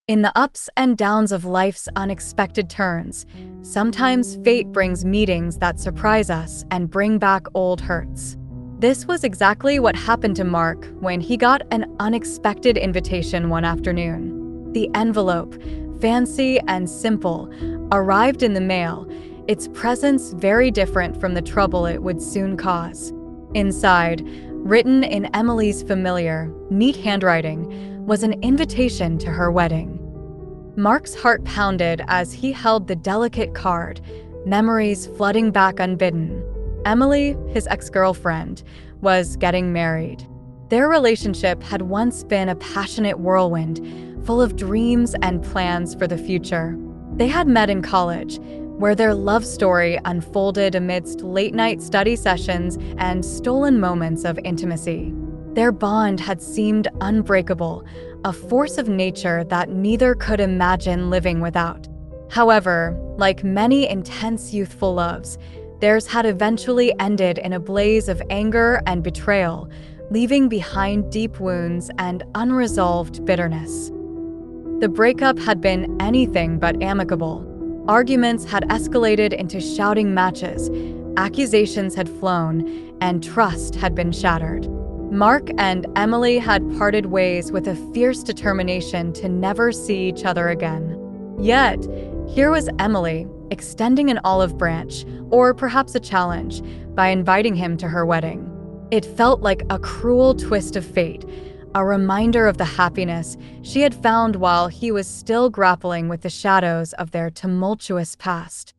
In the ups and downs of life's unexpected turns, sometimes fate brings meetings that surprise us and bring back old hurts. This was exactly what happened to Mark when he got an unexpected invitation one afternoon. The envelope, fancy and simple, arrived in the mail, its presence very different from the trouble it would soon cause. Inside, written in Emily's familiar, neat handwriting, was an invitation to her wedding. Mark's heart pounded as he held the delicate card, memories flooding back unbidden. Emily, his ex-girlfriend, was getting married. Their relationship had once been a passionate whirlwind, full of dreams and plans for the future. They had met in college, where their love story unfolded amidst late-night study sessions and stolen moments of intimacy. Their bond had seemed unbreakable, a force of nature that neither could imagine living without. However, like many intense youthful loves, theirs had eventually ended in a blaze of anger and betrayal, leaving behind deep wounds and unresolved bitterness. The breakup had been anything but amicable. Arguments had escalated into shouting matches, accusations had flown, and trust had been shattered. Mark and Emily had parted ways with a fierce determination to never see each other again. Yet, here was Emily, extending an olive branch, or perhaps a challenge, by inviting him to her wedding. It felt like a cruel twist of fate, a reminder of the happiness she had found while he was still grappling with the shadows of their tumultuous past.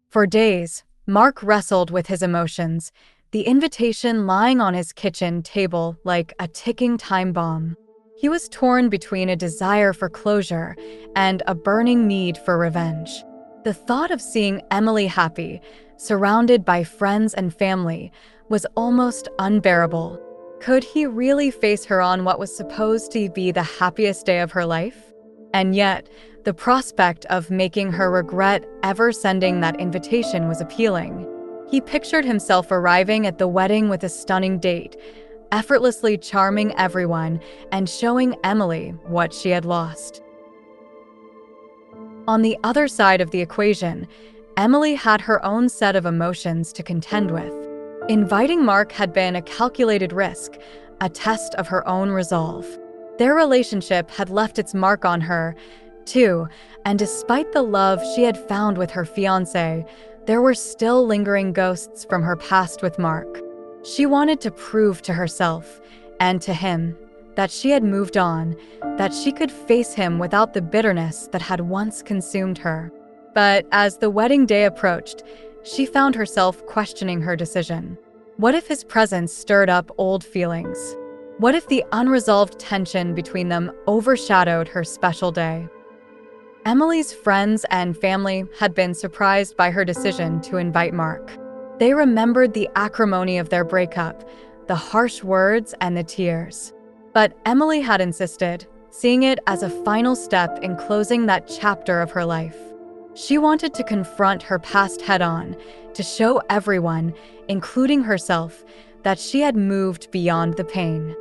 For days, Mark wrestled with his emotions, the invitation lying on his kitchen table like a ticking time bomb. He was torn between a desire for closure and a burning need for revenge. The thought of seeing Emily happy, surrounded by friends and family, was almost unbearable. Could he really face her on what was supposed to be the happiest day of her life? And yet, the prospect of making her regret ever sending that invitation was appealing. He pictured himself arriving at the wedding with a stunning date, effortlessly charming everyone and showing Emily what she had lost. On the other side of the equation, Emily had her own set of emotions to contend with. Inviting Mark had been a calculated risk, a test of her own resolve. Their relationship had left its mark on her, too, and despite the love she had found with her fiancé, there were still lingering ghosts from her past with Mark. She wanted to prove to herself, and to him, that she had moved on, that she could face him without the bitterness that had once consumed her. But as the wedding day approached, she found herself questioning her decision. What if his presence stirred up old feelings? What if the unresolved tension between them overshadowed her special day? Emily's friends and family had been surprised by her decision to invite Mark. They remembered the acrimony of their breakup, the harsh words and the tears. But Emily had insisted, seeing it as a final step in closing that chapter of her life. She wanted to confront her past head-on, to show everyone, including herself, that she had moved beyond the pain.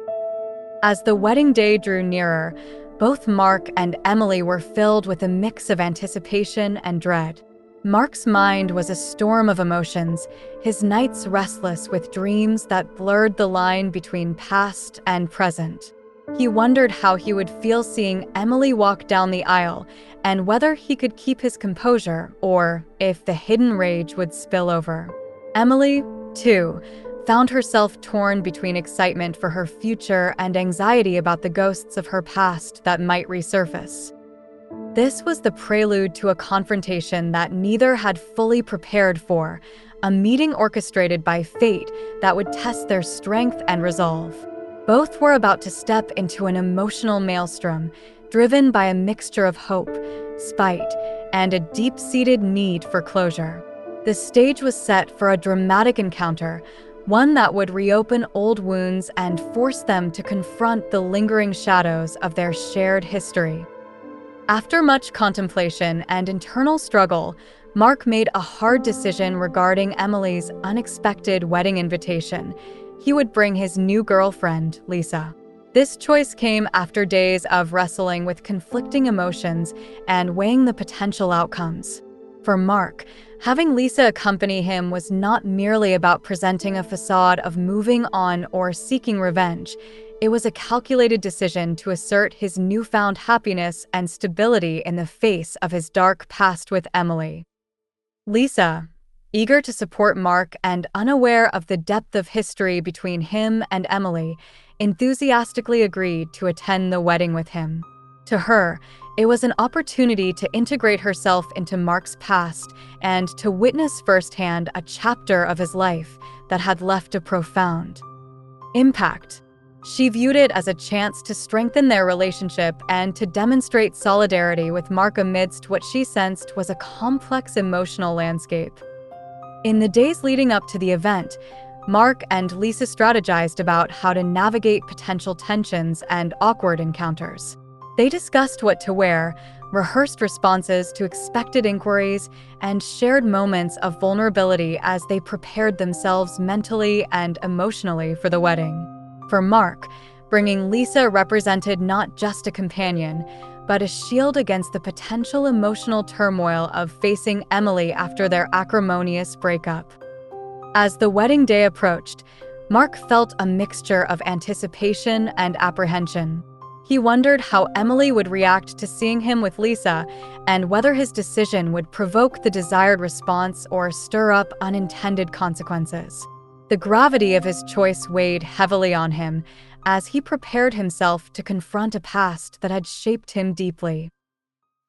As the wedding day drew nearer, both Mark and Emily were filled with a mix of anticipation and dread. Mark's mind was a storm of emotions, his nights restless with dreams that blurred the line between past and present. He wondered how he would feel seeing Emily walk down the aisle and whether he could keep his composure or if the hidden rage would spill over. Emily, too, found herself torn between excitement for her future and anxiety about the ghosts of her past that might resurface. This was the prelude to a confrontation that neither had fully prepared for, a meeting orchestrated by fate that would test their strength and resolve. Both were about to step into an emotional maelstrom, driven by a mixture of hope, spite, and a deep-seated need for closure. The stage was set for a dramatic encounter, one that would reopen old wounds and force them to confront the lingering shadows of their shared history. After much contemplation and internal struggle, Mark made a hard decision regarding Emily's unexpected wedding invitation. He would bring his new girlfriend, Lisa. This choice came after days of wrestling with conflicting emotions and weighing the potential outcomes. For Mark, having Lisa accompany him was not merely about presenting a facade of moving on or seeking revenge. It was a calculated decision to assert his newfound happiness and stability in the face of his dark past with Emily. Lisa, eager to support Mark and unaware of the depth of history between him and Emily, enthusiastically agreed to attend the wedding with him. To her, it was an opportunity to integrate herself into Mark's past and to witness firsthand a chapter of his life that had left a profound impact. She viewed it as a chance to strengthen their relationship and to demonstrate solidarity with Mark amidst what she sensed was a complex emotional landscape. In the days leading up to the event, Mark and Lisa strategized about how to navigate potential tensions and awkward encounters. They discussed what to wear, rehearsed responses to expected inquiries, and shared moments of vulnerability as they prepared themselves mentally and emotionally for the wedding. For Mark, bringing Lisa represented not just a companion, but a shield against the potential emotional turmoil of facing Emily after their acrimonious breakup. As the wedding day approached, Mark felt a mixture of anticipation and apprehension. He wondered how Emily would react to seeing him with Lisa and whether his decision would provoke the desired response or stir up unintended consequences. The gravity of his choice weighed heavily on him as he prepared himself to confront a past that had shaped him deeply.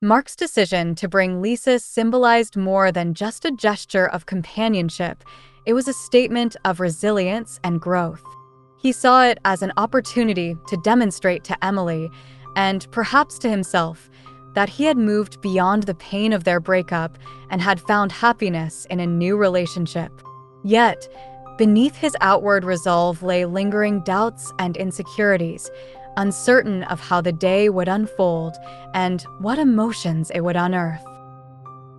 Mark's decision to bring Lisa symbolized more than just a gesture of companionship. It was a statement of resilience and growth. He saw it as an opportunity to demonstrate to Emily, and perhaps to himself, that he had moved beyond the pain of their breakup and had found happiness in a new relationship. Yet, beneath his outward resolve lay lingering doubts and insecurities, uncertain of how the day would unfold and what emotions it would unearth.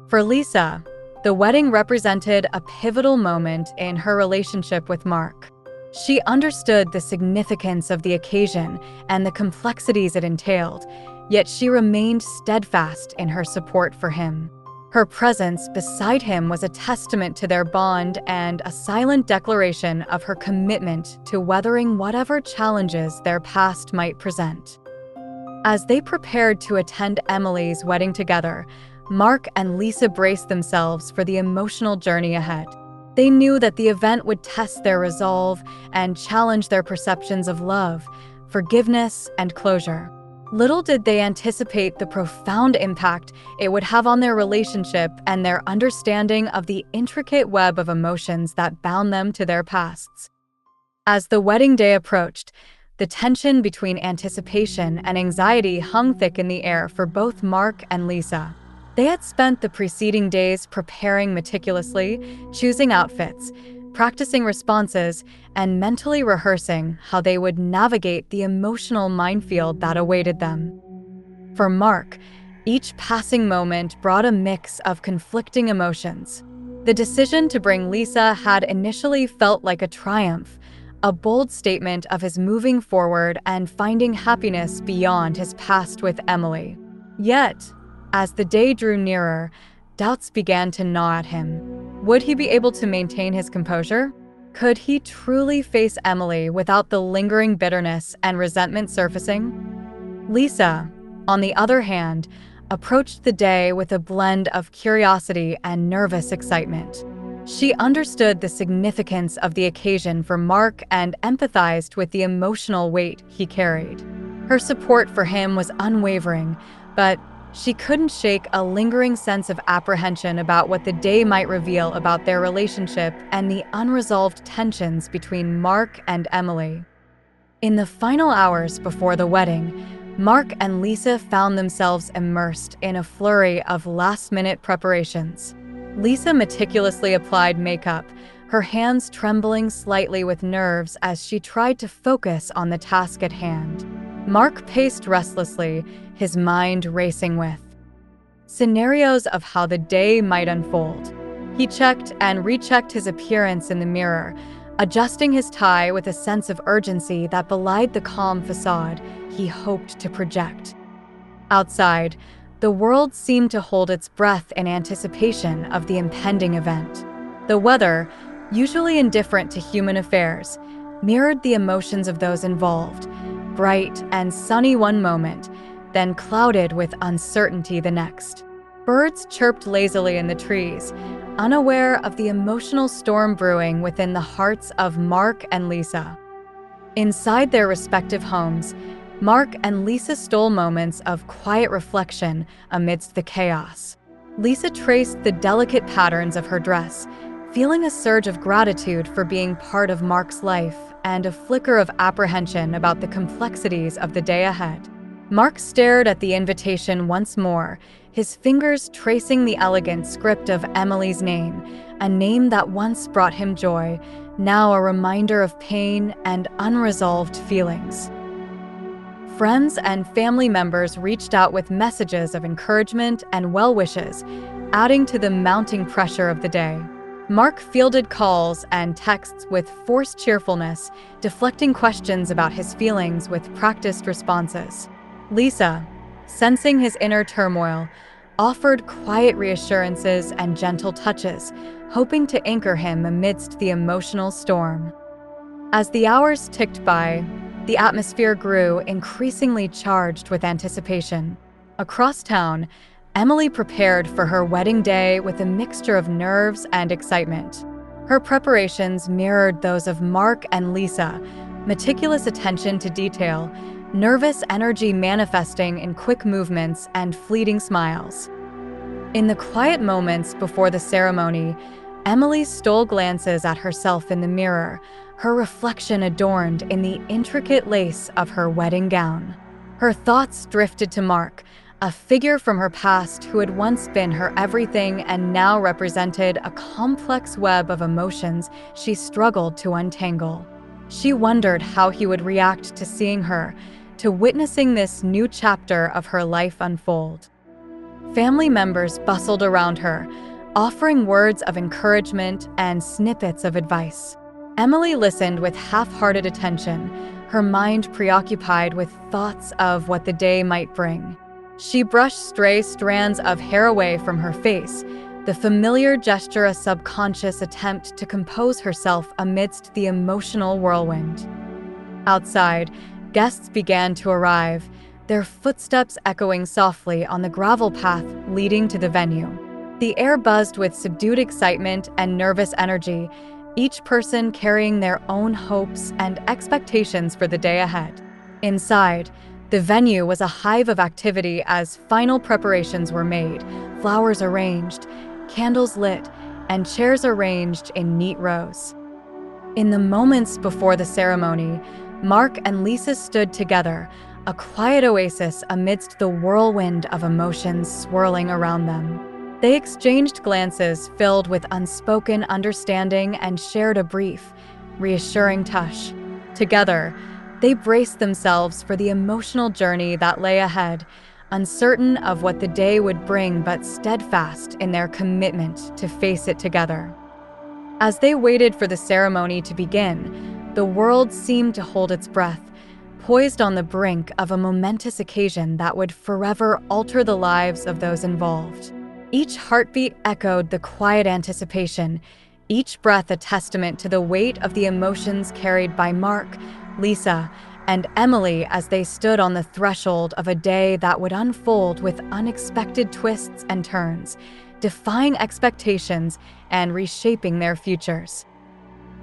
For Lisa, the wedding represented a pivotal moment in her relationship with Mark. She understood the significance of the occasion and the complexities it entailed, yet she remained steadfast in her support for him. Her presence beside him was a testament to their bond and a silent declaration of her commitment to weathering whatever challenges their past might present. As they prepared to attend Emily's wedding together, Mark and Lisa braced themselves for the emotional journey ahead. They knew that the event would test their resolve and challenge their perceptions of love, forgiveness, and closure. Little did they anticipate the profound impact it would have on their relationship and their understanding of the intricate web of emotions that bound them to their pasts. As the wedding day approached, the tension between anticipation and anxiety hung thick in the air for both Mark and Lisa. They had spent the preceding days preparing meticulously, choosing outfits, practicing responses, and mentally rehearsing how they would navigate the emotional minefield that awaited them. For Mark, each passing moment brought a mix of conflicting emotions. The decision to bring Lisa had initially felt like a triumph, a bold statement of his moving forward and finding happiness beyond his past with Emily. Yet, as the day drew nearer, doubts began to gnaw at him. Would he be able to maintain his composure? Could he truly face Emily without the lingering bitterness and resentment surfacing? Lisa, on the other hand, approached the day with a blend of curiosity and nervous excitement. She understood the significance of the occasion for Mark and empathized with the emotional weight he carried. Her support for him was unwavering, but she couldn't shake a lingering sense of apprehension about what the day might reveal about their relationship and the unresolved tensions between Mark and Emily. In the final hours before the wedding, Mark and Lisa found themselves immersed in a flurry of last-minute preparations. Lisa meticulously applied makeup, her hands trembling slightly with nerves as she tried to focus on the task at hand. Mark paced restlessly, his mind racing with scenarios of how the day might unfold. He checked and rechecked his appearance in the mirror, adjusting his tie with a sense of urgency that belied the calm facade he hoped to project. Outside, the world seemed to hold its breath in anticipation of the impending event. The weather, usually indifferent to human affairs, mirrored the emotions of those involved, bright and sunny one moment, then clouded with uncertainty the next. Birds chirped lazily in the trees, unaware of the emotional storm brewing within the hearts of Mark and Lisa. Inside their respective homes, Mark and Lisa stole moments of quiet reflection amidst the chaos. Lisa traced the delicate patterns of her dress, feeling a surge of gratitude for being part of Mark's life and a flicker of apprehension about the complexities of the day ahead. Mark stared at the invitation once more, his fingers tracing the elegant script of Emily's name, a name that once brought him joy, now a reminder of pain and unresolved feelings. Friends and family members reached out with messages of encouragement and well wishes, adding to the mounting pressure of the day. Mark fielded calls and texts with forced cheerfulness, deflecting questions about his feelings with practiced responses. Lisa, sensing his inner turmoil, offered quiet reassurances and gentle touches, hoping to anchor him amidst the emotional storm. As the hours ticked by, the atmosphere grew increasingly charged with anticipation. Across town, Emily prepared for her wedding day with a mixture of nerves and excitement. Her preparations mirrored those of Mark and Lisa, meticulous attention to detail, nervous energy manifesting in quick movements and fleeting smiles. In the quiet moments before the ceremony, Emily stole glances at herself in the mirror, her reflection adorned in the intricate lace of her wedding gown. Her thoughts drifted to Mark, a figure from her past who had once been her everything and now represented a complex web of emotions she struggled to untangle. She wondered how he would react to seeing her, to witnessing this new chapter of her life unfold. Family members bustled around her, offering words of encouragement and snippets of advice. Emily listened with half-hearted attention, her mind preoccupied with thoughts of what the day might bring. She brushed stray strands of hair away from her face, the familiar gesture a subconscious attempt to compose herself amidst the emotional whirlwind. Outside, guests began to arrive, their footsteps echoing softly on the gravel path leading to the venue. The air buzzed with subdued excitement and nervous energy, each person carrying their own hopes and expectations for the day ahead. Inside, the venue was a hive of activity as final preparations were made, flowers arranged, candles lit, and chairs arranged in neat rows. In the moments before the ceremony, Mark and Lisa stood together, a quiet oasis amidst the whirlwind of emotions swirling around them. They exchanged glances filled with unspoken understanding and shared a brief, reassuring touch. Together, they braced themselves for the emotional journey that lay ahead, uncertain of what the day would bring but steadfast in their commitment to face it together. As they waited for the ceremony to begin, the world seemed to hold its breath, poised on the brink of a momentous occasion that would forever alter the lives of those involved. Each heartbeat echoed the quiet anticipation, each breath a testament to the weight of the emotions carried by Mark, Lisa, and Emily as they stood on the threshold of a day that would unfold with unexpected twists and turns, defying expectations and reshaping their futures.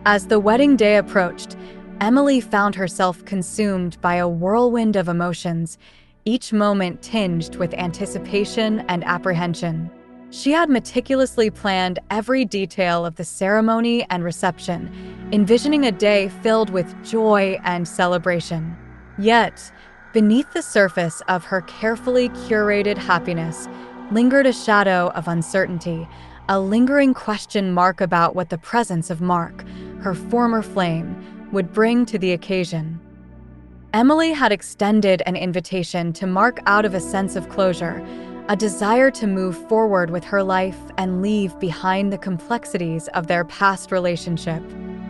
As the wedding day approached, Emily found herself consumed by a whirlwind of emotions, each moment tinged with anticipation and apprehension. She had meticulously planned every detail of the ceremony and reception, envisioning a day filled with joy and celebration. Yet, beneath the surface of her carefully curated happiness, lingered a shadow of uncertainty, a lingering question mark about what the presence of Mark, her former flame, would bring to the occasion. Emily had extended an invitation to Mark out of a sense of closure, a desire to move forward with her life and leave behind the complexities of their past relationship.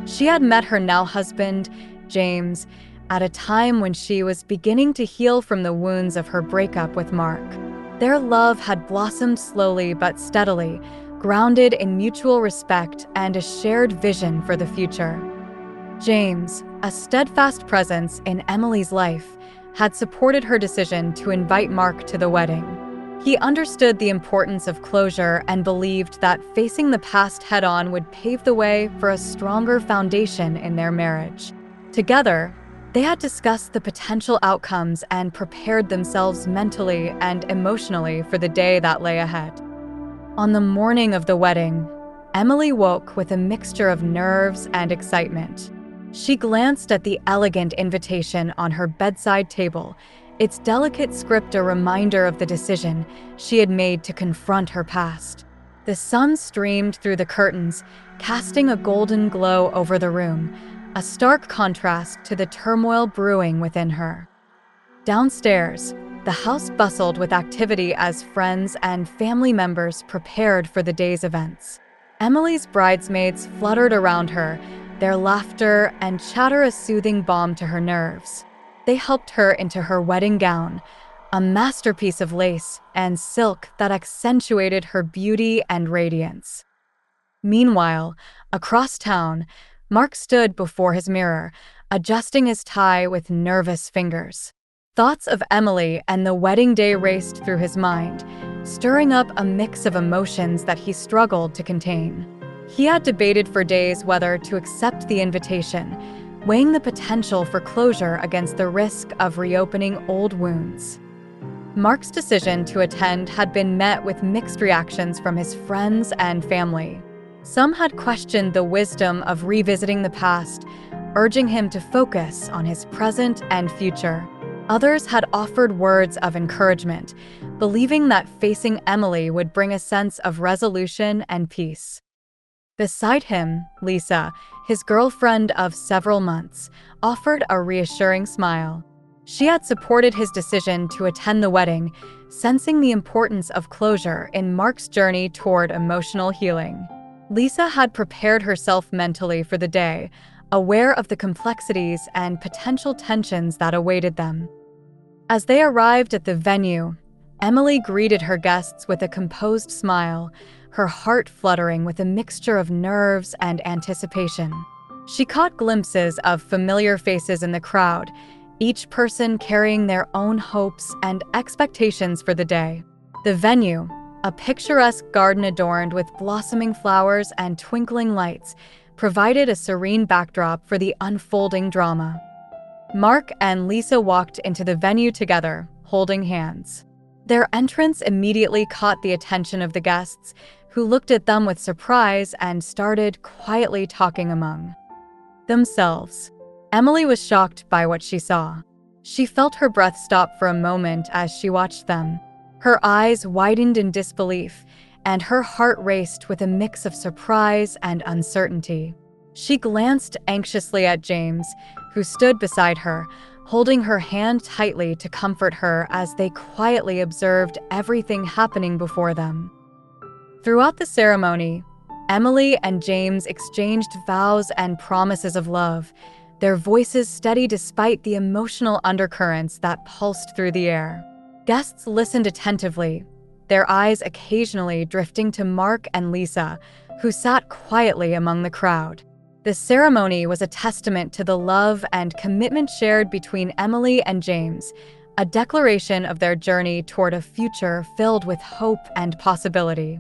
She had met her now husband, James, at a time when she was beginning to heal from the wounds of her breakup with Mark. Their love had blossomed slowly but steadily, grounded in mutual respect and a shared vision for the future. James, a steadfast presence in Emily's life, had supported her decision to invite Mark to the wedding. He understood the importance of closure and believed that facing the past head-on would pave the way for a stronger foundation in their marriage. Together, they had discussed the potential outcomes and prepared themselves mentally and emotionally for the day that lay ahead. On the morning of the wedding, Emily woke with a mixture of nerves and excitement. She glanced at the elegant invitation on her bedside table, its delicate script a reminder of the decision she had made to confront her past. The sun streamed through the curtains, casting a golden glow over the room, a stark contrast to the turmoil brewing within her. Downstairs, the house bustled with activity as friends and family members prepared for the day's events. Emily's bridesmaids fluttered around her, their laughter and chatter a soothing balm to her nerves. They helped her into her wedding gown, a masterpiece of lace and silk that accentuated her beauty and radiance. Meanwhile, across town, Mark stood before his mirror, adjusting his tie with nervous fingers. Thoughts of Emily and the wedding day raced through his mind, stirring up a mix of emotions that he struggled to contain. He had debated for days whether to accept the invitation, weighing the potential for closure against the risk of reopening old wounds. Mark's decision to attend had been met with mixed reactions from his friends and family. Some had questioned the wisdom of revisiting the past, urging him to focus on his present and future. Others had offered words of encouragement, believing that facing Emily would bring a sense of resolution and peace. Beside him, Lisa, his girlfriend of several months, offered a reassuring smile. She had supported his decision to attend the wedding, sensing the importance of closure in Mark's journey toward emotional healing. Lisa had prepared herself mentally for the day, aware of the complexities and potential tensions that awaited them. As they arrived at the venue, Emily greeted her guests with a composed smile, her heart fluttering with a mixture of nerves and anticipation. She caught glimpses of familiar faces in the crowd, each person carrying their own hopes and expectations for the day. The venue, a picturesque garden adorned with blossoming flowers and twinkling lights, provided a serene backdrop for the unfolding drama. Mark and Lisa walked into the venue together, holding hands. Their entrance immediately caught the attention of the guests, who looked at them with surprise and started quietly talking among themselves. Emily was shocked by what she saw. She felt her breath stop for a moment as she watched them. Her eyes widened in disbelief, and her heart raced with a mix of surprise and uncertainty. She glanced anxiously at James, who stood beside her, holding her hand tightly to comfort her as they quietly observed everything happening before them. Throughout the ceremony, Emily and James exchanged vows and promises of love, their voices steady despite the emotional undercurrents that pulsed through the air. Guests listened attentively, their eyes occasionally drifting to Mark and Lisa, who sat quietly among the crowd. The ceremony was a testament to the love and commitment shared between Emily and James, a declaration of their journey toward a future filled with hope and possibility.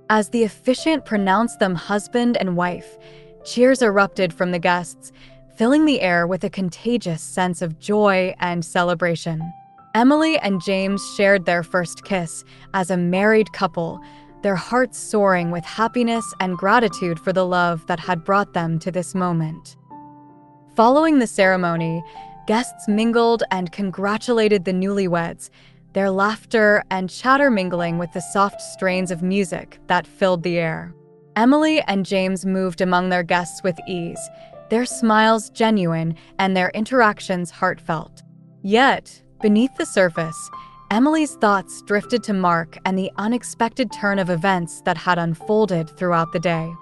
As the officiant pronounced them husband and wife, cheers erupted from the guests, filling the air with a contagious sense of joy and celebration. Emily and James shared their first kiss as a married couple, their hearts soaring with happiness and gratitude for the love that had brought them to this moment. Following the ceremony, guests mingled and congratulated the newlyweds, their laughter and chatter mingling with the soft strains of music that filled the air. Emily and James moved among their guests with ease, their smiles genuine and their interactions heartfelt. Yet, beneath the surface, Emily's thoughts drifted to Mark and the unexpected turn of events that had unfolded throughout the day.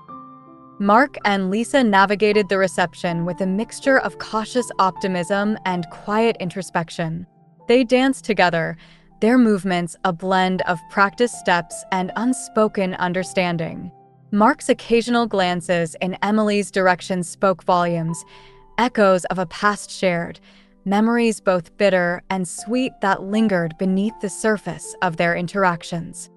Mark and Lisa navigated the reception with a mixture of cautious optimism and quiet introspection. They danced together, their movements a blend of practiced steps and unspoken understanding. Mark's occasional glances in Emily's direction spoke volumes, echoes of a past shared, memories both bitter and sweet that lingered beneath the surface of their interactions.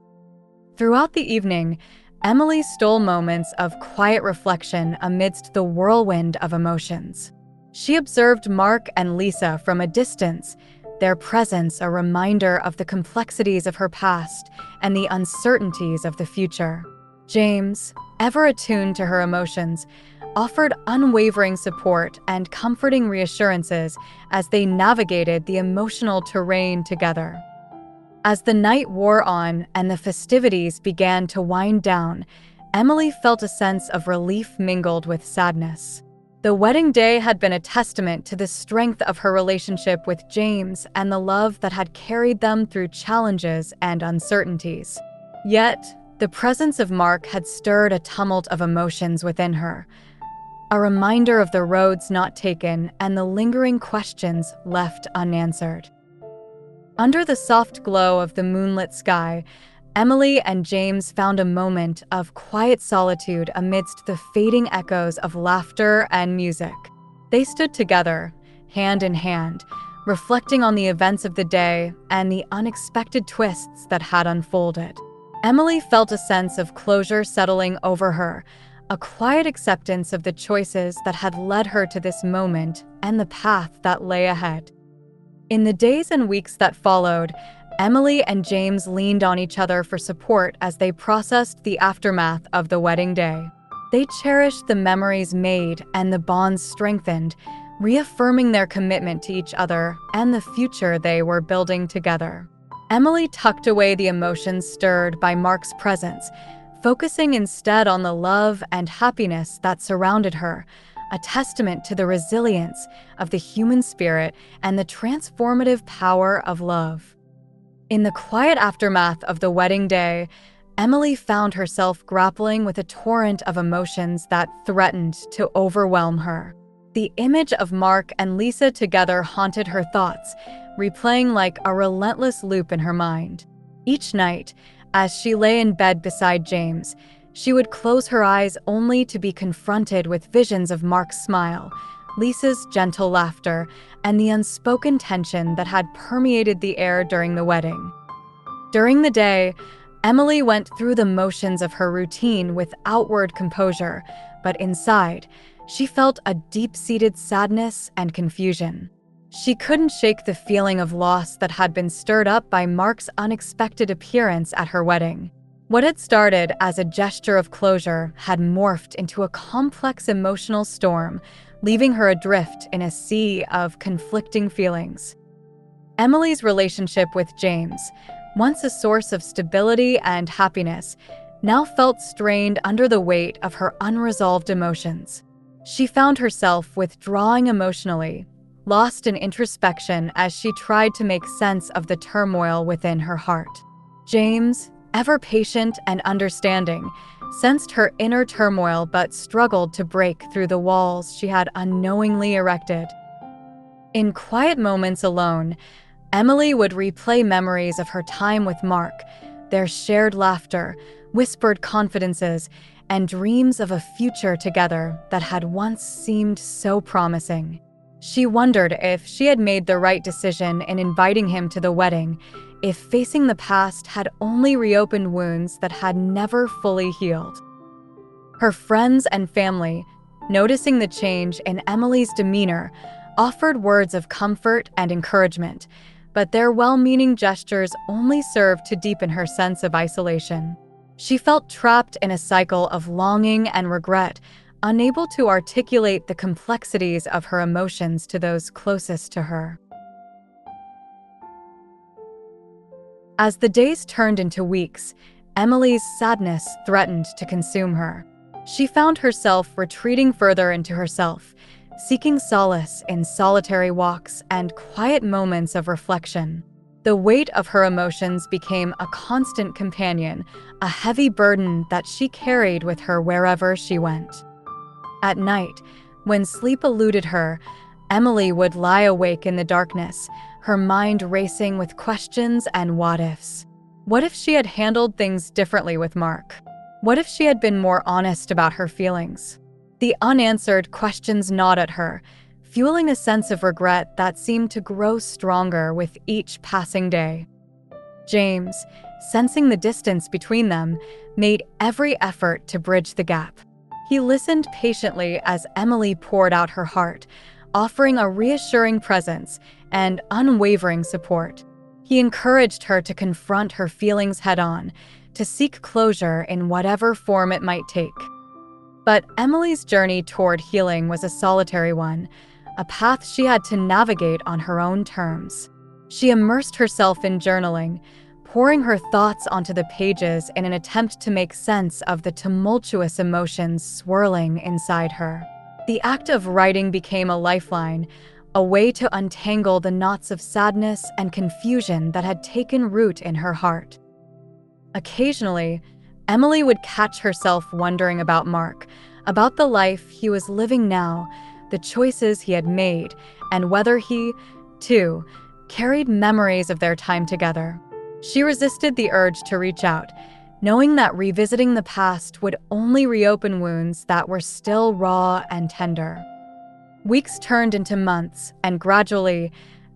Throughout the evening, Emily stole moments of quiet reflection amidst the whirlwind of emotions. She observed Mark and Lisa from a distance, their presence a reminder of the complexities of her past and the uncertainties of the future. James, ever attuned to her emotions, offered unwavering support and comforting reassurances as they navigated the emotional terrain together. As the night wore on and the festivities began to wind down, Emily felt a sense of relief mingled with sadness. The wedding day had been a testament to the strength of her relationship with James and the love that had carried them through challenges and uncertainties. Yet, the presence of Mark had stirred a tumult of emotions within her, a reminder of the roads not taken and the lingering questions left unanswered. Under the soft glow of the moonlit sky, Emily and James found a moment of quiet solitude amidst the fading echoes of laughter and music. They stood together, hand in hand, reflecting on the events of the day and the unexpected twists that had unfolded. Emily felt a sense of closure settling over her, a quiet acceptance of the choices that had led her to this moment and the path that lay ahead. In the days and weeks that followed, Emily and James leaned on each other for support as they processed the aftermath of the wedding day. They cherished the memories made and the bonds strengthened, reaffirming their commitment to each other and the future they were building together. Emily tucked away the emotions stirred by Mark's presence, focusing instead on the love and happiness that surrounded her, a testament to the resilience of the human spirit and the transformative power of love. In the quiet aftermath of the wedding day, Emily found herself grappling with a torrent of emotions that threatened to overwhelm her. The image of Mark and Lisa together haunted her thoughts, replaying like a relentless loop in her mind. Each night, as she lay in bed beside James, she would close her eyes only to be confronted with visions of Mark's smile, Lisa's gentle laughter, and the unspoken tension that had permeated the air during the wedding. During the day, Emily went through the motions of her routine with outward composure, but inside, she felt a deep-seated sadness and confusion. She couldn't shake the feeling of loss that had been stirred up by Mark's unexpected appearance at her wedding. What had started as a gesture of closure had morphed into a complex emotional storm, leaving her adrift in a sea of conflicting feelings. Emily's relationship with James, once a source of stability and happiness, now felt strained under the weight of her unresolved emotions. She found herself withdrawing emotionally, lost in introspection as she tried to make sense of the turmoil within her heart. James, ever patient and understanding, sensed her inner turmoil but struggled to break through the walls she had unknowingly erected. In quiet moments alone, Emily would replay memories of her time with Mark, their shared laughter, whispered confidences, and dreams of a future together that had once seemed so promising. She wondered if she had made the right decision in inviting him to the wedding, if facing the past had only reopened wounds that had never fully healed. Her friends and family, noticing the change in Emily's demeanor, offered words of comfort and encouragement, but their well-meaning gestures only served to deepen her sense of isolation. She felt trapped in a cycle of longing and regret, unable to articulate the complexities of her emotions to those closest to her. As the days turned into weeks, Emily's sadness threatened to consume her. She found herself retreating further into herself, seeking solace in solitary walks and quiet moments of reflection. The weight of her emotions became a constant companion, a heavy burden that she carried with her wherever she went. At night, when sleep eluded her, Emily would lie awake in the darkness, her mind racing with questions and what-ifs. What if she had handled things differently with Mark? What if she had been more honest about her feelings? The unanswered questions gnawed at her, fueling a sense of regret that seemed to grow stronger with each passing day. James, sensing the distance between them, made every effort to bridge the gap. He listened patiently as Emily poured out her heart, offering a reassuring presence and unwavering support. He encouraged her to confront her feelings head-on, to seek closure in whatever form it might take. But Emily's journey toward healing was a solitary one, a path she had to navigate on her own terms. She immersed herself in journaling, pouring her thoughts onto the pages in an attempt to make sense of the tumultuous emotions swirling inside her. The act of writing became a lifeline, a way to untangle the knots of sadness and confusion that had taken root in her heart. Occasionally, Emily would catch herself wondering about Mark, about the life he was living now, the choices he had made, and whether he, too, carried memories of their time together. She resisted the urge to reach out, knowing that revisiting the past would only reopen wounds that were still raw and tender. Weeks turned into months, and gradually,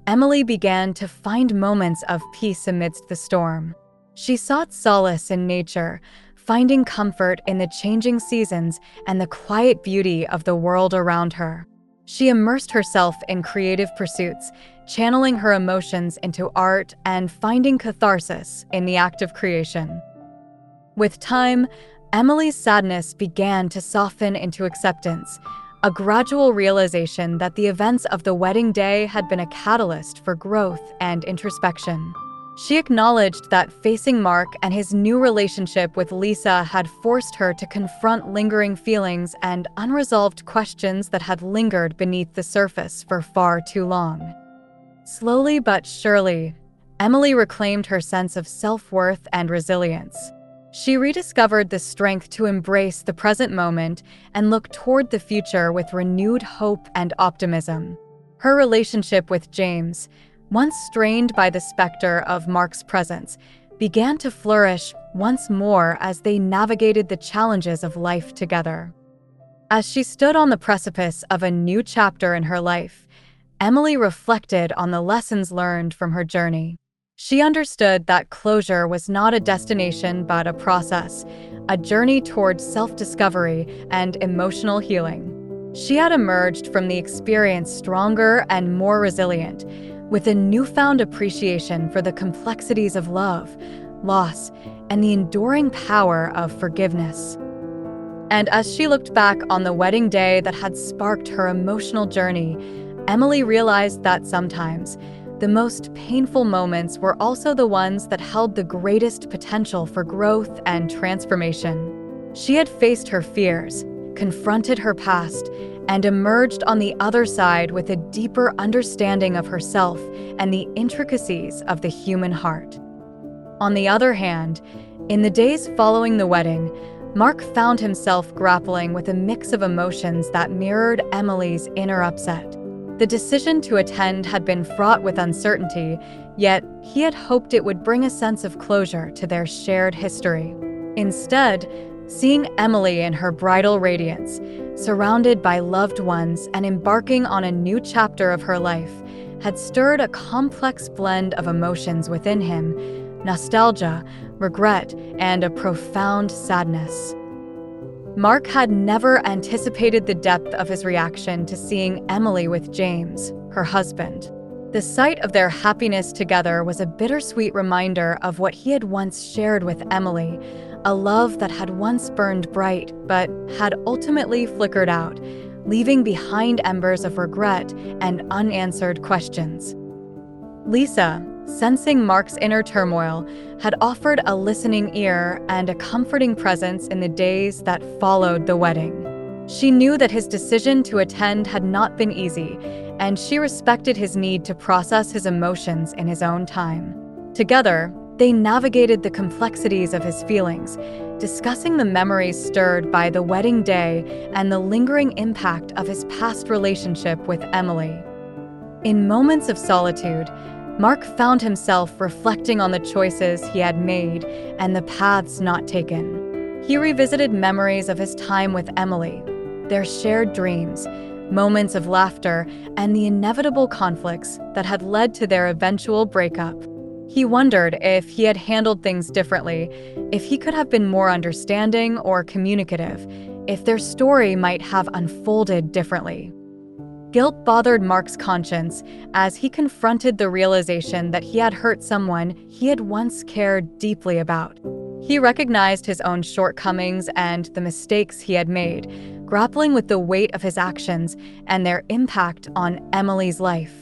Emily began to find moments of peace amidst the storm. She sought solace in nature, finding comfort in the changing seasons and the quiet beauty of the world around her. She immersed herself in creative pursuits, channeling her emotions into art and finding catharsis in the act of creation. With time, Emily's sadness began to soften into acceptance, a gradual realization that the events of the wedding day had been a catalyst for growth and introspection. She acknowledged that facing Mark and his new relationship with Lisa had forced her to confront lingering feelings and unresolved questions that had lingered beneath the surface for far too long. Slowly but surely, Emily reclaimed her sense of self-worth and resilience. She rediscovered the strength to embrace the present moment and look toward the future with renewed hope and optimism. Her relationship with James, once strained by the specter of Mark's presence, began to flourish once more as they navigated the challenges of life together. As she stood on the precipice of a new chapter in her life, Emily reflected on the lessons learned from her journey. She understood that closure was not a destination but a process, a journey towards self-discovery and emotional healing. She had emerged from the experience stronger and more resilient, with a newfound appreciation for the complexities of love, loss, and the enduring power of forgiveness. And as she looked back on the wedding day that had sparked her emotional journey, Emily realized that sometimes the most painful moments were also the ones that held the greatest potential for growth and transformation. She had faced her fears, confronted her past, and emerged on the other side with a deeper understanding of herself and the intricacies of the human heart. On the other hand, in the days following the wedding, Mark found himself grappling with a mix of emotions that mirrored Emily's inner upset. The decision to attend had been fraught with uncertainty, yet he had hoped it would bring a sense of closure to their shared history. Instead, seeing Emily in her bridal radiance, surrounded by loved ones and embarking on a new chapter of her life, had stirred a complex blend of emotions within him: nostalgia, regret, and a profound sadness. Mark had never anticipated the depth of his reaction to seeing Emily with James, her husband. The sight of their happiness together was a bittersweet reminder of what he had once shared with Emily, a love that had once burned bright but had ultimately flickered out, leaving behind embers of regret and unanswered questions. Lisa, sensing Mark's inner turmoil, had offered a listening ear and a comforting presence in the days that followed the wedding. She knew that his decision to attend had not been easy, and she respected his need to process his emotions in his own time. Together, They navigated the complexities of his feelings, discussing the memories stirred by the wedding day and the lingering impact of his past relationship with Emily. In moments of solitude, Mark found himself reflecting on the choices he had made and the paths not taken. He revisited memories of his time with Emily, their shared dreams, moments of laughter, and the inevitable conflicts that had led to their eventual breakup. He wondered if he had handled things differently, if he could have been more understanding or communicative, if their story might have unfolded differently. Guilt bothered Mark's conscience as he confronted the realization that he had hurt someone he had once cared deeply about. He recognized his own shortcomings and the mistakes he had made, grappling with the weight of his actions and their impact on Emily's life.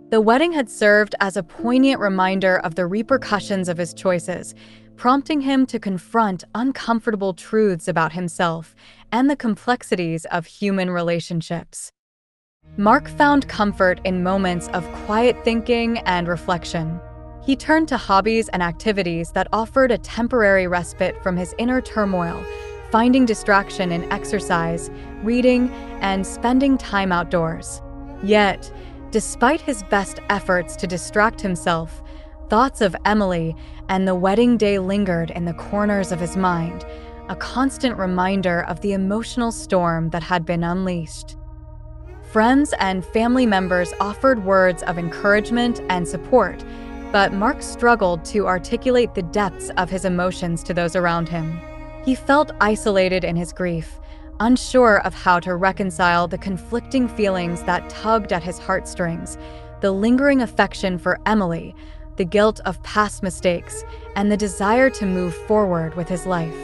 The wedding had served as a poignant reminder of the repercussions of his choices, prompting him to confront uncomfortable truths about himself and the complexities of human relationships. Mark found comfort in moments of quiet thinking and reflection. He turned to hobbies and activities that offered a temporary respite from his inner turmoil, finding distraction in exercise, reading, and spending time outdoors. Yet, despite his best efforts to distract himself, thoughts of Emily and the wedding day lingered in the corners of his mind, a constant reminder of the emotional storm that had been unleashed. Friends and family members offered words of encouragement and support, but Mark struggled to articulate the depths of his emotions to those around him. He felt isolated in his grief, unsure of how to reconcile the conflicting feelings that tugged at his heartstrings, the lingering affection for Emily, the guilt of past mistakes, and the desire to move forward with his life.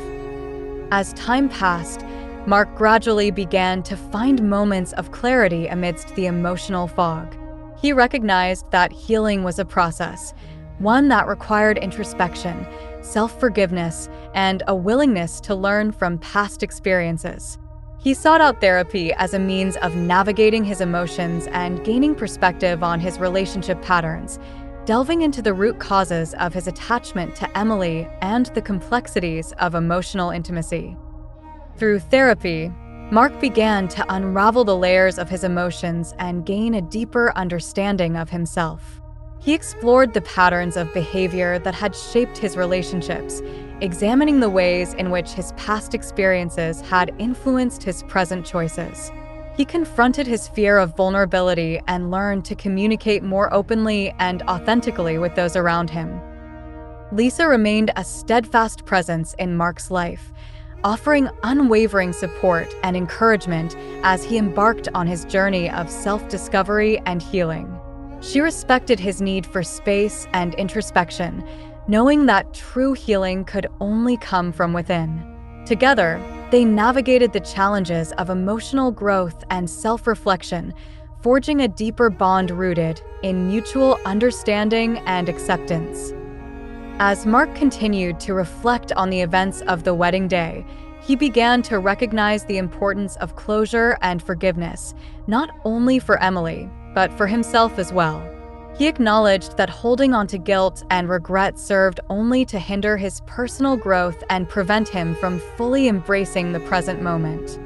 As time passed, Mark gradually began to find moments of clarity amidst the emotional fog. He recognized that healing was a process, one that required introspection, self-forgiveness, and a willingness to learn from past experiences. He sought out therapy as a means of navigating his emotions and gaining perspective on his relationship patterns, delving into the root causes of his attachment to Emily and the complexities of emotional intimacy. Through therapy, Mark began to unravel the layers of his emotions and gain a deeper understanding of himself. He explored the patterns of behavior that had shaped his relationships, examining the ways in which his past experiences had influenced his present choices. He confronted his fear of vulnerability and learned to communicate more openly and authentically with those around him. Lisa remained a steadfast presence in Mark's life, offering unwavering support and encouragement as he embarked on his journey of self-discovery and healing. She respected his need for space and introspection, knowing that true healing could only come from within. Together, they navigated the challenges of emotional growth and self-reflection, forging a deeper bond rooted in mutual understanding and acceptance. As Mark continued to reflect on the events of the wedding day, he began to recognize the importance of closure and forgiveness, not only for Emily, but for himself as well. He acknowledged that holding on to guilt and regret served only to hinder his personal growth and prevent him from fully embracing the present moment.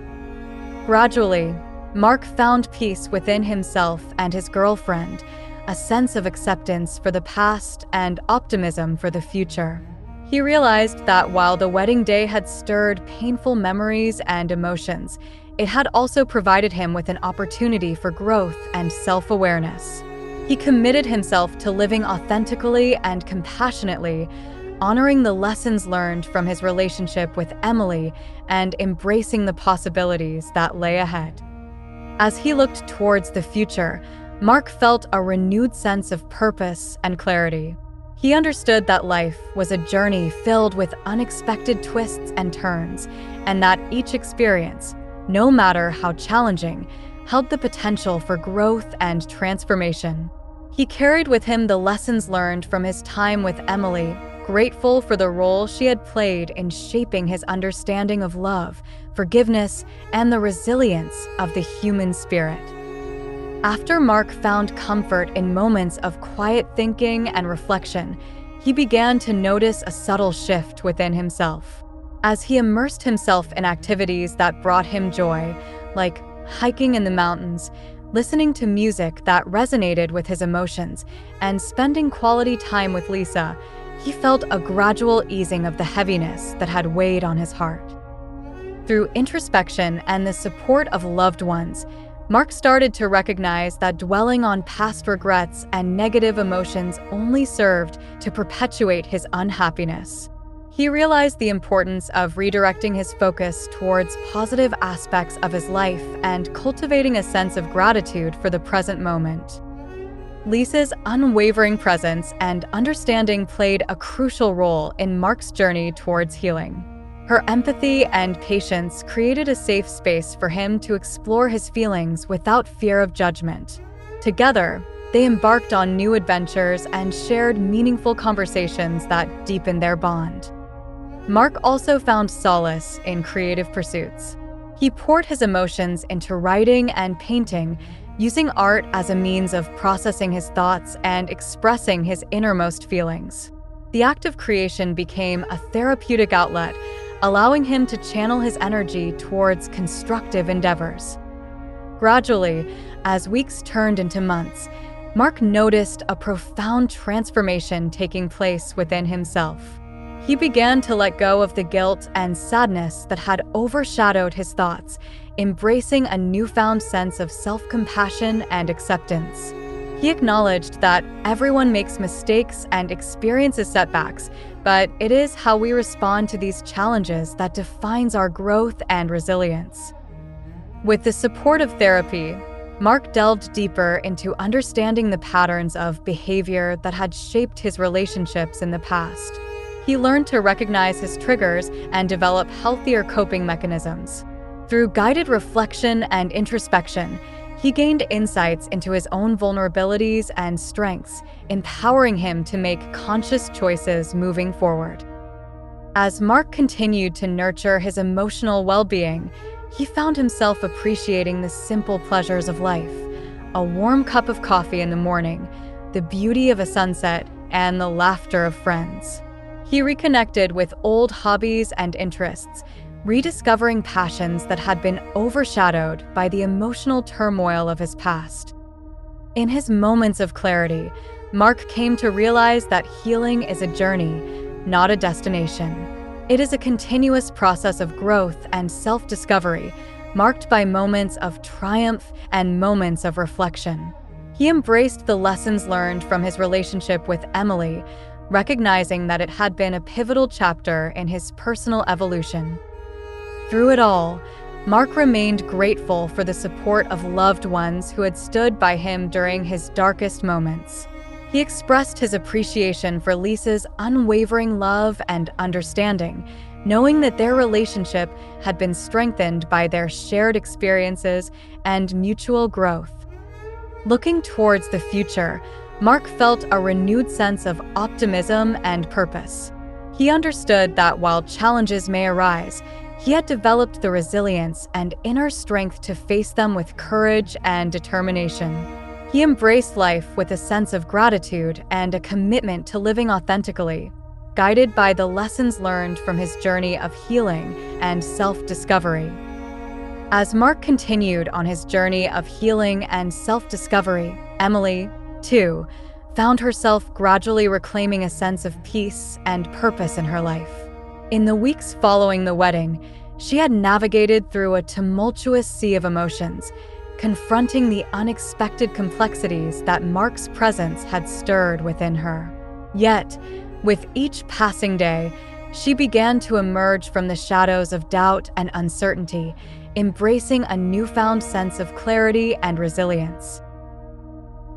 Gradually, Mark found peace within himself and his girlfriend, a sense of acceptance for the past and optimism for the future. He realized that while the wedding day had stirred painful memories and emotions, it had also provided him with an opportunity for growth and self-awareness. He committed himself to living authentically and compassionately, honoring the lessons learned from his relationship with Emily and embracing the possibilities that lay ahead. As he looked towards the future, Mark felt a renewed sense of purpose and clarity. He understood that life was a journey filled with unexpected twists and turns, and that each experience, no matter how challenging, held the potential for growth and transformation. He carried with him the lessons learned from his time with Emily, grateful for the role she had played in shaping his understanding of love, forgiveness, and the resilience of the human spirit. After Mark found comfort in moments of quiet thinking and reflection, he began to notice a subtle shift within himself. As he immersed himself in activities that brought him joy, like hiking in the mountains, listening to music that resonated with his emotions, and spending quality time with Lisa, he felt a gradual easing of the heaviness that had weighed on his heart. Through introspection and the support of loved ones, Mark started to recognize that dwelling on past regrets and negative emotions only served to perpetuate his unhappiness. He realized the importance of redirecting his focus towards positive aspects of his life and cultivating a sense of gratitude for the present moment. Lisa's unwavering presence and understanding played a crucial role in Mark's journey towards healing. Her empathy and patience created a safe space for him to explore his feelings without fear of judgment. Together, they embarked on new adventures and shared meaningful conversations that deepened their bond. Mark also found solace in creative pursuits. He poured his emotions into writing and painting, using art as a means of processing his thoughts and expressing his innermost feelings. The act of creation became a therapeutic outlet, allowing him to channel his energy towards constructive endeavors. Gradually, as weeks turned into months, Mark noticed a profound transformation taking place within himself. He began to let go of the guilt and sadness that had overshadowed his thoughts, embracing a newfound sense of self-compassion and acceptance. He acknowledged that everyone makes mistakes and experiences setbacks, but it is how we respond to these challenges that defines our growth and resilience. With the support of therapy, Mark delved deeper into understanding the patterns of behavior that had shaped his relationships in the past. He learned to recognize his triggers and develop healthier coping mechanisms. Through guided reflection and introspection, he gained insights into his own vulnerabilities and strengths, empowering him to make conscious choices moving forward. As Mark continued to nurture his emotional well-being, he found himself appreciating the simple pleasures of life: a warm cup of coffee in the morning, the beauty of a sunset, and the laughter of friends. He reconnected with old hobbies and interests, rediscovering passions that had been overshadowed by the emotional turmoil of his past. In his moments of clarity, Mark came to realize that healing is a journey, not a destination. It is a continuous process of growth and self-discovery, marked by moments of triumph and moments of reflection. He embraced the lessons learned from his relationship with Emily, recognizing that it had been a pivotal chapter in his personal evolution. Through it all, Mark remained grateful for the support of loved ones who had stood by him during his darkest moments. He expressed his appreciation for Lisa's unwavering love and understanding, knowing that their relationship had been strengthened by their shared experiences and mutual growth. Looking towards the future, Mark felt a renewed sense of optimism and purpose. He understood that while challenges may arise, he had developed the resilience and inner strength to face them with courage and determination. He embraced life with a sense of gratitude and a commitment to living authentically, guided by the lessons learned from his journey of healing and self-discovery. As Mark continued on his journey of healing and self-discovery, Emily, too, found herself gradually reclaiming a sense of peace and purpose in her life. In the weeks following the wedding, she had navigated through a tumultuous sea of emotions, confronting the unexpected complexities that Mark's presence had stirred within her. Yet, with each passing day, she began to emerge from the shadows of doubt and uncertainty, embracing a newfound sense of clarity and resilience.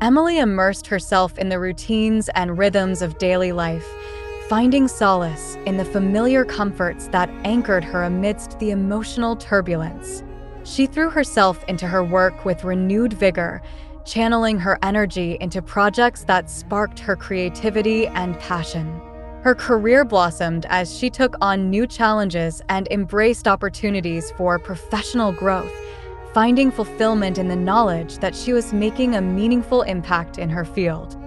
Emily immersed herself in the routines and rhythms of daily life, finding solace in the familiar comforts that anchored her amidst the emotional turbulence. She threw herself into her work with renewed vigor, channeling her energy into projects that sparked her creativity and passion. Her career blossomed as she took on new challenges and embraced opportunities for professional growth, finding fulfillment in the knowledge that she was making a meaningful impact in her field.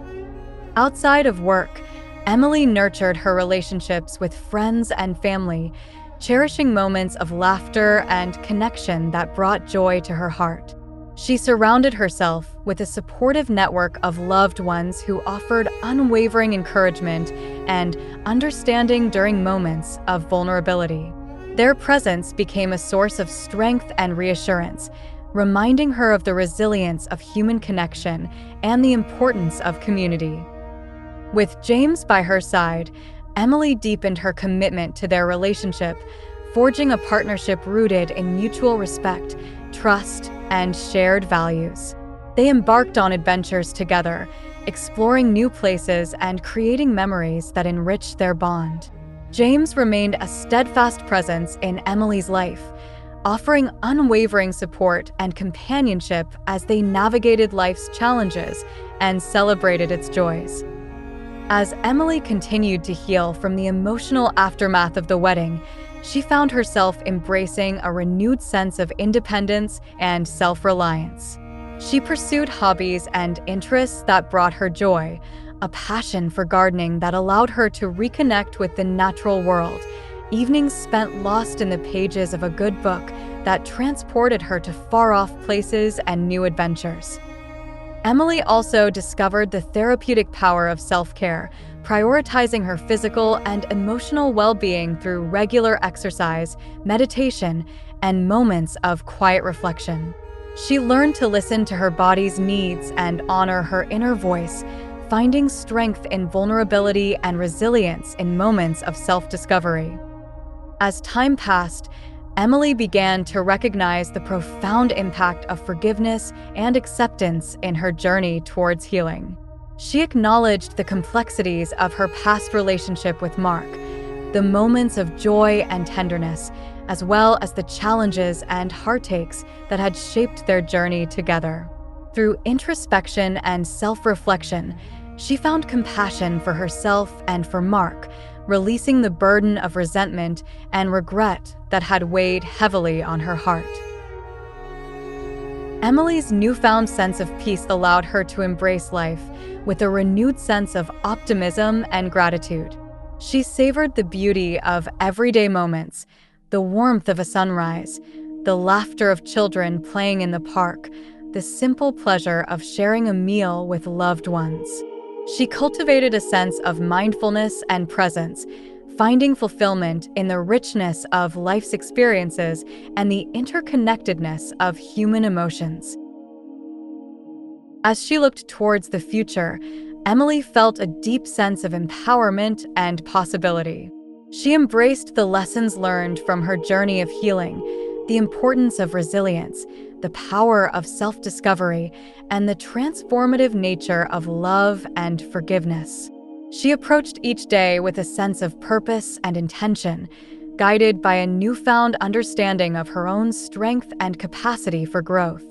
Outside of work, Emily nurtured her relationships with friends and family, cherishing moments of laughter and connection that brought joy to her heart. She surrounded herself with a supportive network of loved ones who offered unwavering encouragement and understanding during moments of vulnerability. Their presence became a source of strength and reassurance, reminding her of the resilience of human connection and the importance of community. With James by her side, Emily deepened her commitment to their relationship, forging a partnership rooted in mutual respect, trust, and shared values. They embarked on adventures together, exploring new places and creating memories that enriched their bond. James remained a steadfast presence in Emily's life, offering unwavering support and companionship as they navigated life's challenges and celebrated its joys. As Emily continued to heal from the emotional aftermath of the wedding, she found herself embracing a renewed sense of independence and self-reliance. She pursued hobbies and interests that brought her joy, a passion for gardening that allowed her to reconnect with the natural world, evenings spent lost in the pages of a good book that transported her to far-off places and new adventures. Emily also discovered the therapeutic power of self-care, prioritizing her physical and emotional well-being through regular exercise, meditation, and moments of quiet reflection. She learned to listen to her body's needs and honor her inner voice, finding strength in vulnerability and resilience in moments of self-discovery. As time passed, Emily began to recognize the profound impact of forgiveness and acceptance in her journey towards healing. She acknowledged the complexities of her past relationship with Mark, the moments of joy and tenderness, as well as the challenges and heartaches that had shaped their journey together. Through introspection and self-reflection, she found compassion for herself and for Mark, releasing the burden of resentment and regret that had weighed heavily on her heart. Emily's newfound sense of peace allowed her to embrace life with a renewed sense of optimism and gratitude. She savored the beauty of everyday moments, the warmth of a sunrise, the laughter of children playing in the park, the simple pleasure of sharing a meal with loved ones. She cultivated a sense of mindfulness and presence, finding fulfillment in the richness of life's experiences and the interconnectedness of human emotions. As she looked towards the future, Emily felt a deep sense of empowerment and possibility. She embraced the lessons learned from her journey of healing, the importance of resilience, the power of self-discovery, and the transformative nature of love and forgiveness. She approached each day with a sense of purpose and intention, guided by a newfound understanding of her own strength and capacity for growth.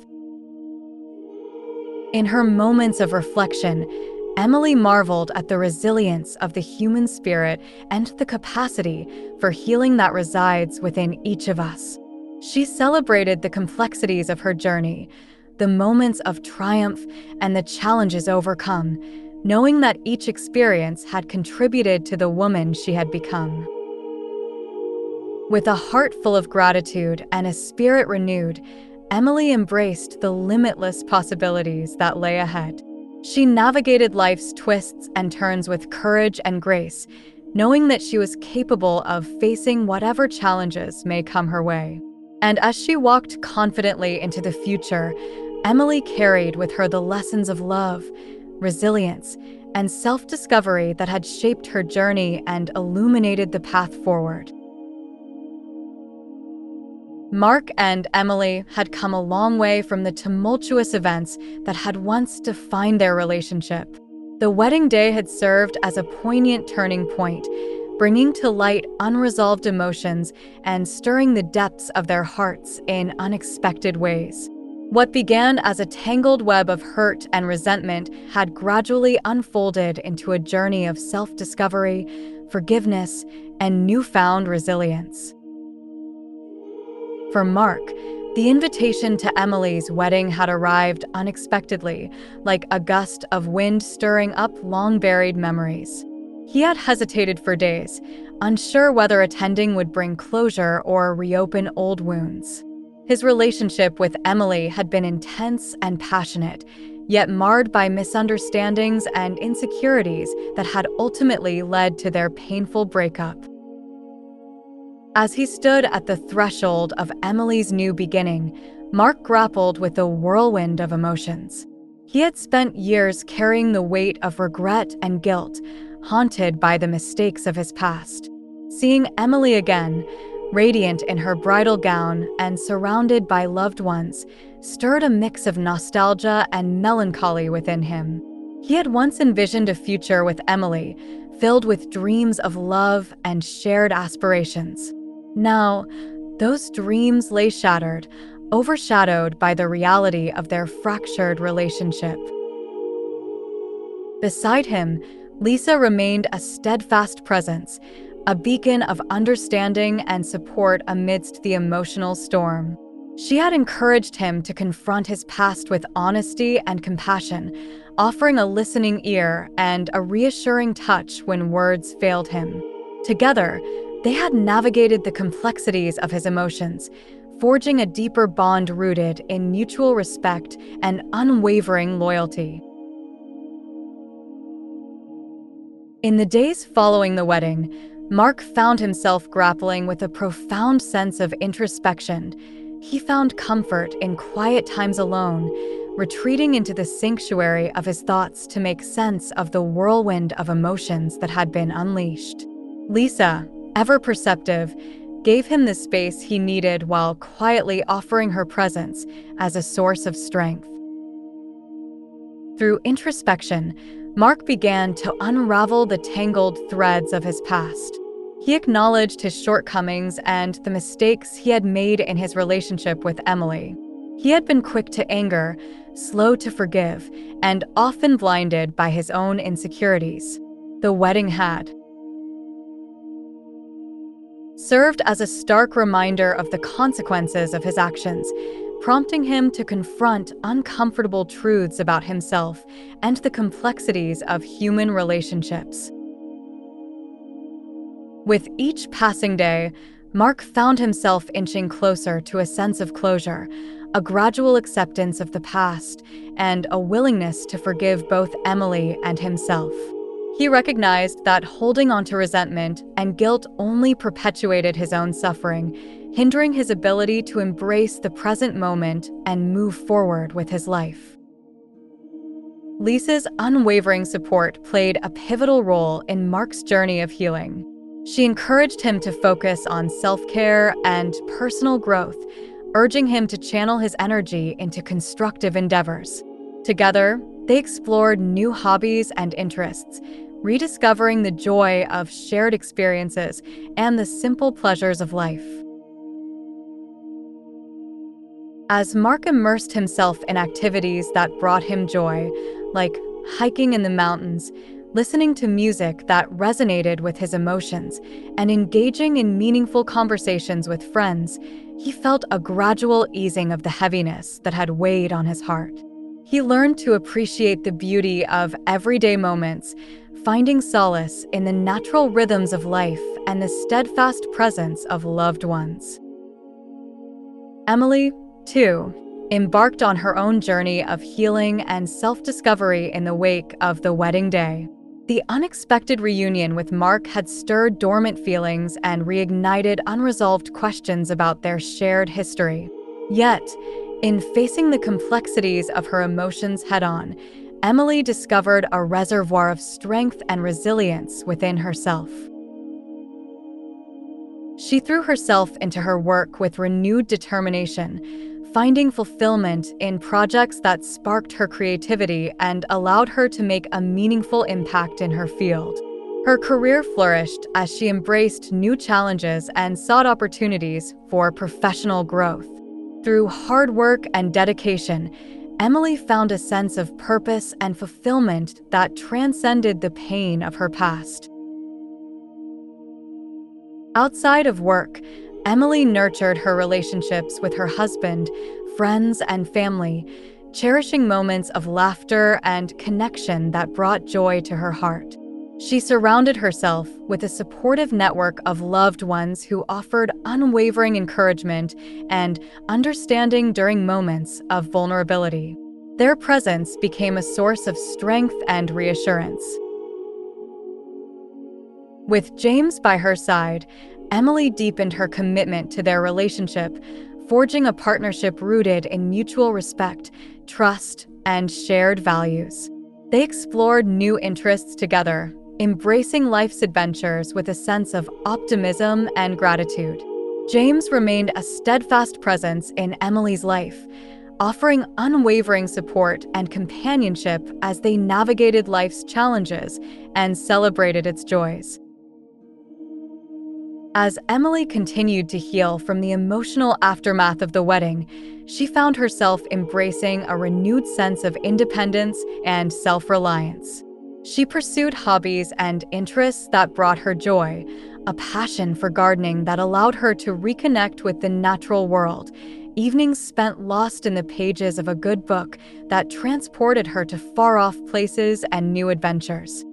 In her moments of reflection, Emily marveled at the resilience of the human spirit and the capacity for healing that resides within each of us. She celebrated the complexities of her journey, the moments of triumph and the challenges overcome, knowing that each experience had contributed to the woman she had become. With a heart full of gratitude and a spirit renewed, Emily embraced the limitless possibilities that lay ahead. She navigated life's twists and turns with courage and grace, knowing that she was capable of facing whatever challenges may come her way. And as she walked confidently into the future, Emily carried with her the lessons of love, resilience, and self-discovery that had shaped her journey and illuminated the path forward. Mark and Emily had come a long way from the tumultuous events that had once defined their relationship. The wedding day had served as a poignant turning point, bringing to light unresolved emotions and stirring the depths of their hearts in unexpected ways. What began as a tangled web of hurt and resentment had gradually unfolded into a journey of self-discovery, forgiveness, and newfound resilience. For Mark, the invitation to Emily's wedding had arrived unexpectedly, like a gust of wind stirring up long-buried memories. He had hesitated for days, unsure whether attending would bring closure or reopen old wounds. His relationship with Emily had been intense and passionate, yet marred by misunderstandings and insecurities that had ultimately led to their painful breakup. As he stood at the threshold of Emily's new beginning, Mark grappled with a whirlwind of emotions. He had spent years carrying the weight of regret and guilt, haunted by the mistakes of his past. Seeing Emily again, radiant in her bridal gown and surrounded by loved ones, stirred a mix of nostalgia and melancholy within him. He had once envisioned a future with Emily, filled with dreams of love and shared aspirations. Now, those dreams lay shattered, overshadowed by the reality of their fractured relationship. Beside him, Lisa remained a steadfast presence, a beacon of understanding and support amidst the emotional storm. She had encouraged him to confront his past with honesty and compassion, offering a listening ear and a reassuring touch when words failed him. Together, they had navigated the complexities of his emotions, forging a deeper bond rooted in mutual respect and unwavering loyalty. In the days following the wedding, Mark found himself grappling with a profound sense of introspection. He found comfort in quiet times alone, retreating into the sanctuary of his thoughts to make sense of the whirlwind of emotions that had been unleashed. Lisa, ever perceptive, gave him the space he needed while quietly offering her presence as a source of strength. Through introspection, Mark began to unravel the tangled threads of his past. He acknowledged his shortcomings and the mistakes he had made in his relationship with Emily. He had been quick to anger, slow to forgive, and often blinded by his own insecurities. The wedding had served as a stark reminder of the consequences of his actions, prompting him to confront uncomfortable truths about himself and the complexities of human relationships. With each passing day, Mark found himself inching closer to a sense of closure, a gradual acceptance of the past, and a willingness to forgive both Emily and himself. He recognized that holding on to resentment and guilt only perpetuated his own suffering, hindering his ability to embrace the present moment and move forward with his life. Lisa's unwavering support played a pivotal role in Mark's journey of healing. She encouraged him to focus on self-care and personal growth, urging him to channel his energy into constructive endeavors. Together, they explored new hobbies and interests, rediscovering the joy of shared experiences and the simple pleasures of life. As Mark immersed himself in activities that brought him joy, like hiking in the mountains, listening to music that resonated with his emotions, and engaging in meaningful conversations with friends, he felt a gradual easing of the heaviness that had weighed on his heart. He learned to appreciate the beauty of everyday moments, finding solace in the natural rhythms of life and the steadfast presence of loved ones. Emily, too, embarked on her own journey of healing and self-discovery in the wake of the wedding day. The unexpected reunion with Mark had stirred dormant feelings and reignited unresolved questions about their shared history. Yet, in facing the complexities of her emotions head-on, Emily discovered a reservoir of strength and resilience within herself. She threw herself into her work with renewed determination, finding fulfillment in projects that sparked her creativity and allowed her to make a meaningful impact in her field. Her career flourished as she embraced new challenges and sought opportunities for professional growth. Through hard work and dedication, Emily found a sense of purpose and fulfillment that transcended the pain of her past. Outside of work, Emily nurtured her relationships with her husband, friends, and family, cherishing moments of laughter and connection that brought joy to her heart. She surrounded herself with a supportive network of loved ones who offered unwavering encouragement and understanding during moments of vulnerability. Their presence became a source of strength and reassurance. With James by her side, Emily deepened her commitment to their relationship, forging a partnership rooted in mutual respect, trust, and shared values. They explored new interests together, embracing life's adventures with a sense of optimism and gratitude. James remained a steadfast presence in Emily's life, offering unwavering support and companionship as they navigated life's challenges and celebrated its joys. As Emily continued to heal from the emotional aftermath of the wedding, she found herself embracing a renewed sense of independence and self-reliance. She pursued hobbies and interests that brought her joy, a passion for gardening that allowed her to reconnect with the natural world, evenings spent lost in the pages of a good book that transported her to far-off places and new adventures.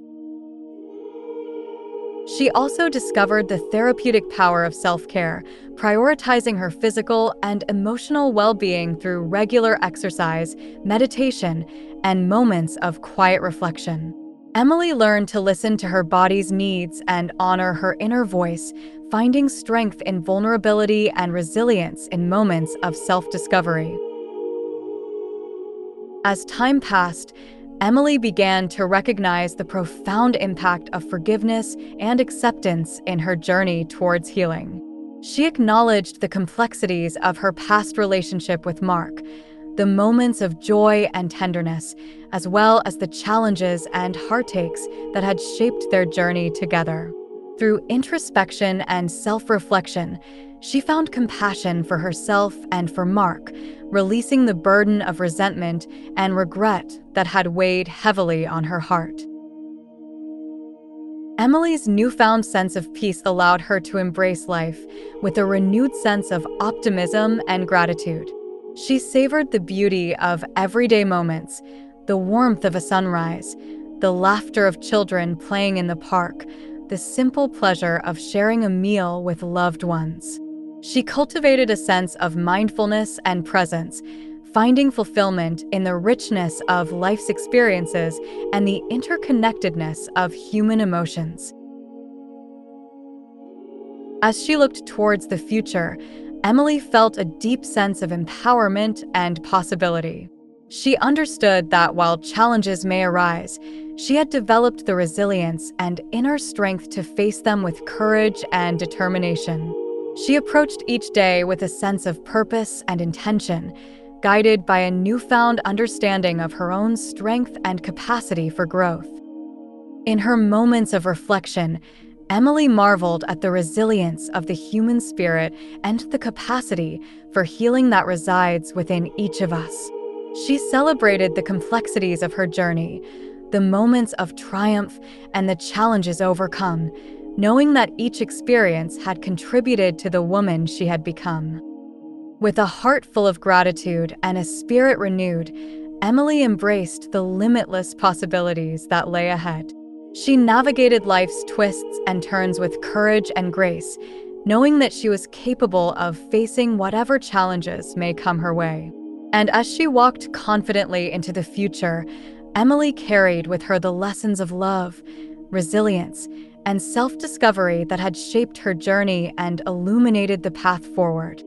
She also discovered the therapeutic power of self-care, prioritizing her physical and emotional well-being through regular exercise, meditation, and moments of quiet reflection. Emily learned to listen to her body's needs and honor her inner voice, finding strength in vulnerability and resilience in moments of self-discovery. As time passed, Emily began to recognize the profound impact of forgiveness and acceptance in her journey towards healing. She acknowledged the complexities of her past relationship with Mark, the moments of joy and tenderness, as well as the challenges and heartaches that had shaped their journey together. Through introspection and self-reflection, she found compassion for herself and for Mark, releasing the burden of resentment and regret that had weighed heavily on her heart. Emily's newfound sense of peace allowed her to embrace life with a renewed sense of optimism and gratitude. She savored the beauty of everyday moments, the warmth of a sunrise, the laughter of children playing in the park, the simple pleasure of sharing a meal with loved ones. She cultivated a sense of mindfulness and presence, finding fulfillment in the richness of life's experiences and the interconnectedness of human emotions. As she looked towards the future, Emily felt a deep sense of empowerment and possibility. She understood that while challenges may arise, she had developed the resilience and inner strength to face them with courage and determination. She approached each day with a sense of purpose and intention, guided by a newfound understanding of her own strength and capacity for growth. In her moments of reflection, Emily marveled at the resilience of the human spirit and the capacity for healing that resides within each of us. She celebrated the complexities of her journey, the moments of triumph and the challenges overcome, knowing that each experience had contributed to the woman she had become. With a heart full of gratitude and a spirit renewed, Emily embraced the limitless possibilities that lay ahead. She navigated life's twists and turns with courage and grace, knowing that she was capable of facing whatever challenges may come her way. And as she walked confidently into the future, Emily carried with her the lessons of love, resilience, and self-discovery that had shaped her journey and illuminated the path forward.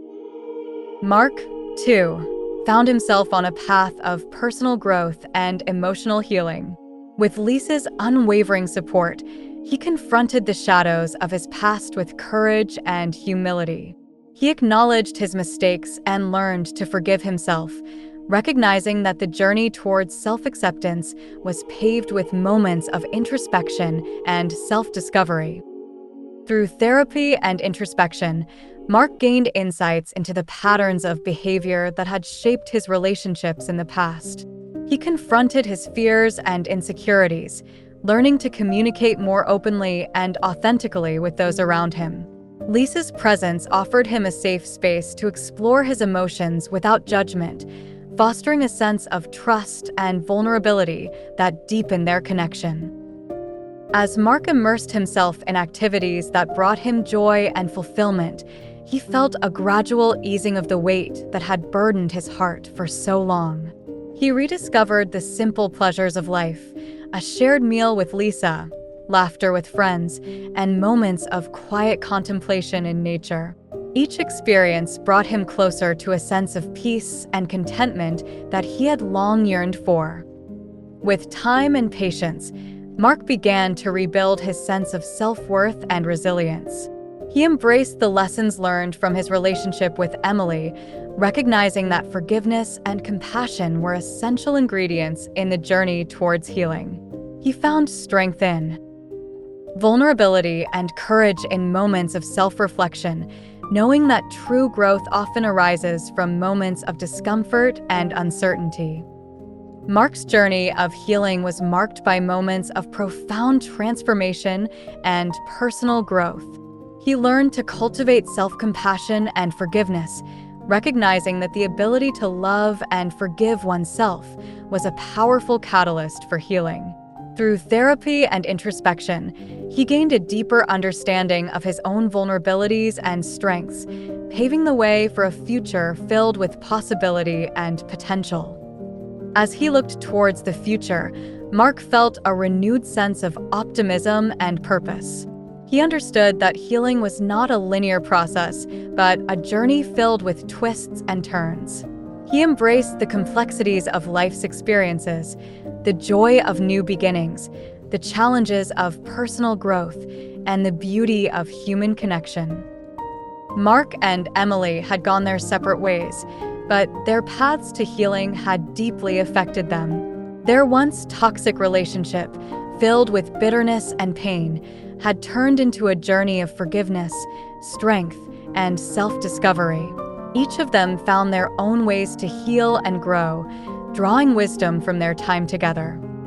Mark, too, found himself on a path of personal growth and emotional healing. With Lisa's unwavering support, he confronted the shadows of his past with courage and humility. He acknowledged his mistakes and learned to forgive himself, recognizing that the journey towards self-acceptance was paved with moments of introspection and self-discovery. Through therapy and introspection, Mark gained insights into the patterns of behavior that had shaped his relationships in the past. He confronted his fears and insecurities, learning to communicate more openly and authentically with those around him. Lisa's presence offered him a safe space to explore his emotions without judgment, fostering a sense of trust and vulnerability that deepened their connection. As Mark immersed himself in activities that brought him joy and fulfillment, he felt a gradual easing of the weight that had burdened his heart for so long. He rediscovered the simple pleasures of life, a shared meal with Lisa, laughter with friends, and moments of quiet contemplation in nature. Each experience brought him closer to a sense of peace and contentment that he had long yearned for. With time and patience, Mark began to rebuild his sense of self-worth and resilience. He embraced the lessons learned from his relationship with Emily, recognizing that forgiveness and compassion were essential ingredients in the journey towards healing. He found strength in vulnerability and courage in moments of self-reflection, knowing that true growth often arises from moments of discomfort and uncertainty. Mark's journey of healing was marked by moments of profound transformation and personal growth. He learned to cultivate self-compassion and forgiveness, recognizing that the ability to love and forgive oneself was a powerful catalyst for healing. Through therapy and introspection, he gained a deeper understanding of his own vulnerabilities and strengths, paving the way for a future filled with possibility and potential. As he looked towards the future, Mark felt a renewed sense of optimism and purpose. He understood that healing was not a linear process, but a journey filled with twists and turns. He embraced the complexities of life's experiences, the joy of new beginnings, the challenges of personal growth, and the beauty of human connection. Mark and Emily had gone their separate ways, but their paths to healing had deeply affected them. Their once toxic relationship, filled with bitterness and pain, had turned into a journey of forgiveness, strength, and self-discovery. Each of them found their own ways to heal and grow, drawing wisdom from their time together.